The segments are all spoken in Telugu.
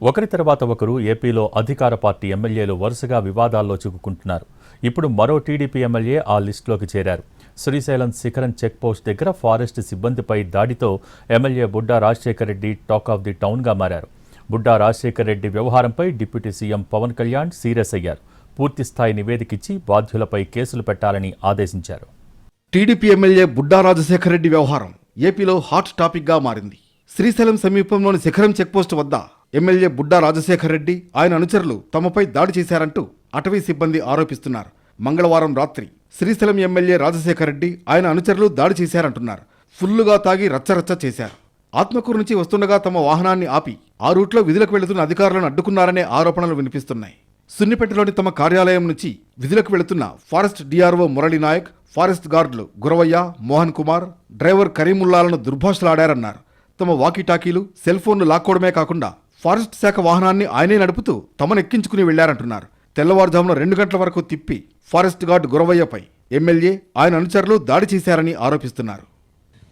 ఒకరి తర్వాత ఒకరు ఏపీలో అధికార పార్టీ ఎమ్మెల్యేలు వరుసగా వివాదాల్లో చిక్కుకుంటున్నారు. ఇప్పుడు మరో టీడీపీ ఎమ్మెల్యే ఆ లిస్టులోకి చేరారు. శ్రీశైలం శిఖరం చెక్పోస్ట్ దగ్గర ఫారెస్ట్ సిబ్బందిపై దాడితో MLA Budda Rajasekhar Reddy talk of the టౌన్గా మారారు. బుడ్డా రాజశేఖర్ రెడ్డి వ్యవహారంపై deputy CM Pawan Kalyan serious అయ్యారు. పూర్తిస్థాయి నివేదికిచ్చి బాధ్యులపై కేసులు పెట్టాలని ఆదేశించారు. టీడీపీ ఎమ్మెల్యే బుడ్డా రాజశేఖర్ రెడ్డి వ్యవహారం ఏపీలో హాట్ టాపిక్గా మారింది. శ్రీశైలం సమీపంలోని శిఖరం చెక్పోస్ట్ వద్ద ఎమ్మెల్యే బుడ్డా రాజశేఖర్ రెడ్డి ఆయన అనుచరులు తమపై దాడి చేశారంటూ అటవీ సిబ్బంది ఆరోపిస్తున్నారు. మంగళవారం రాత్రి శ్రీశైలం ఎమ్మెల్యే రాజశేఖర్ రెడ్డి ఆయన అనుచరులు దాడి చేశారంటున్నారు. ఫుల్లుగా తాగి రచ్చరచ్చ చేశారు. ఆత్మకూరు నుంచి వస్తుండగా తమ వాహనాన్ని ఆపి ఆ రూట్లో విధులకు వెళుతున్న అధికారులను అడ్డుకున్నారనే ఆరోపణలు వినిపిస్తున్నాయి. సున్నిపేటలోని తమ కార్యాలయం నుంచి విధులకు వెళుతున్న forest DRO Murali Nayak, forest గార్డులు గురవయ్య, మోహన్ కుమార్, డ్రైవర్ కరీముల్లాలను దుర్భాషలాడారన్నారు. తమ వాకీటాకీలు, సెల్ ఫోన్లు లాక్కోవడమే కాకుండా ఫారెస్ట్ శాఖ వాహనాన్ని ఆయనే నడుపుతూ తమనెక్కించుకుని వెళ్లారంటున్నారు. తెల్లవారుజామున 2 గంటల వరకు తిప్పి ఫారెస్ట్ గార్డు గురవయ్యపై ఎమ్మెల్యే ఆయన అనుచరులు దాడి చేశారని ఆరోపిస్తున్నారు.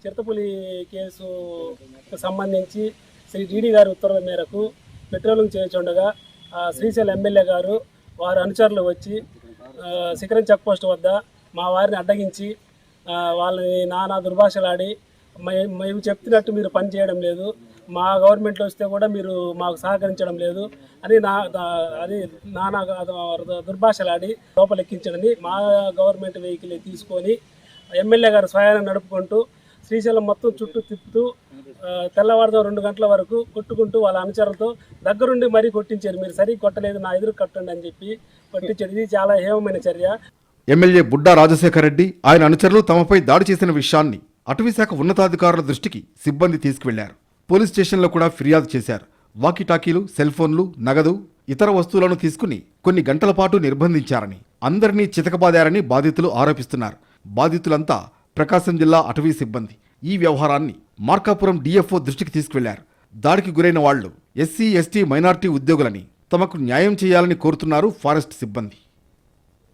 చిరుతపులి కేసు సంబంధించి శ్రీ టీడీ గారి ఉత్తర్వుల మేరకు పెట్రోలింగ్ చేస్తుండగా శ్రీశైలం ఎమ్మెల్యే గారు వారి అనుచరులు వచ్చి శిఖరం చెక్ పోస్ట్ వద్ద మా వారిని అడ్డగించి వాళ్ళని నానా దుర్భాషలాడి మేము చెప్తున్నట్టు మీరు పని చేయడం లేదు, మా గవర్నమెంట్లో వస్తే కూడా మీరు మాకు సహకరించడం లేదు అని నానా దుర్భాషలాడి లోపలెక్కించడని మా గవర్నమెంట్ వెహికల్ తీసుకొని ఎమ్మెల్యే గారు స్వయాన్ని నడుపుకుంటూ శ్రీశైలం మొత్తం చుట్టూ తిప్పుతూ తెల్లవారుతో 2 గంటల వరకు కొట్టుకుంటూ వాళ్ళ అనుచరులతో దగ్గరుండి మరీ కొట్టించారు. మీరు సరిగ్గా కొట్టలేదు, నా ఎదురు కట్టండి అని చెప్పి కొట్టించారు. ఇది చాలా హేమమైన చర్య. ఎమ్మెల్యే బుడ్డా రాజశేఖర్ రెడ్డి ఆయన అనుచరులు తమపై దాడి చేసిన విషయాన్ని అటవీశాఖ ఉన్నతాధికారుల దృష్టికి సిబ్బంది తీసుకువెళ్లారు. పోలీస్ స్టేషన్లో కూడా ఫిర్యాదు చేశారు. వాకీటాకీలు, సెల్ ఫోన్లు, నగదు, ఇతర వస్తువులను తీసుకుని కొన్ని గంటల పాటు నిర్బంధించారని, అందరినీ చితకబాదారని బాధితులు ఆరోపిస్తున్నారు. బాధితులంతా ప్రకాశం జిల్లా అటవీ సిబ్బంది. ఈ వ్యవహారాన్ని మార్కాపురం డిఎఫ్ఓ దృష్టికి తీసుకువెళ్లారు. దాడికి గురైన వాళ్లు ఎస్సీ, ఎస్టీ, మైనార్టీ ఉద్యోగులని, తమకు న్యాయం చేయాలని కోరుతున్నారు ఫారెస్ట్ సిబ్బంది.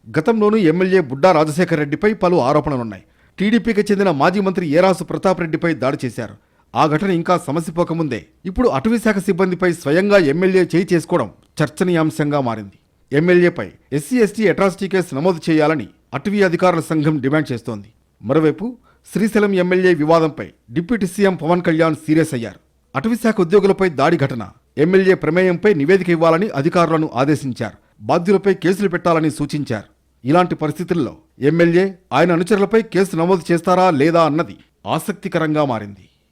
గతంలోనూ ఎమ్మెల్యే బుడ్డా రాజశేఖర్ రెడ్డిపై పలు ఆరోపణలున్నాయి. టీడీపీకి చెందిన మాజీ మంత్రి ఏరాసు ప్రతాప్ రెడ్డిపై దాడి చేశారు. ఆ ఘటన ఇంకా సమసిపోకముందే ఇప్పుడు అటవీశాఖ సిబ్బందిపై స్వయంగా ఎమ్మెల్యే చేయి చేసుకోవడం చర్చనీయాంశంగా మారింది. ఎమ్మెల్యేపై ఎస్సీ, ఎస్టీ అట్రాసిటీ కేసు నమోదు చేయాలని అటవీ అధికారుల సంఘం డిమాండ్ చేస్తోంది. మరోవైపు శ్రీశైలం ఎమ్మెల్యే వివాదంపై deputy CM Pawan Kalyan serious అయ్యారు. అటవీశాఖ ఉద్యోగులపై దాడి ఘటన, ఎమ్మెల్యే ప్రమేయంపై నివేదిక ఇవ్వాలని అధికారులను ఆదేశించారు. బాధ్యులపై కేసులు పెట్టాలని సూచించారు. ఇలాంటి పరిస్థితుల్లో ఎమ్మెల్యే ఆయన అనుచరులపై కేసు నమోదు చేస్తారా లేదా అన్నది ఆసక్తికరంగా మారింది.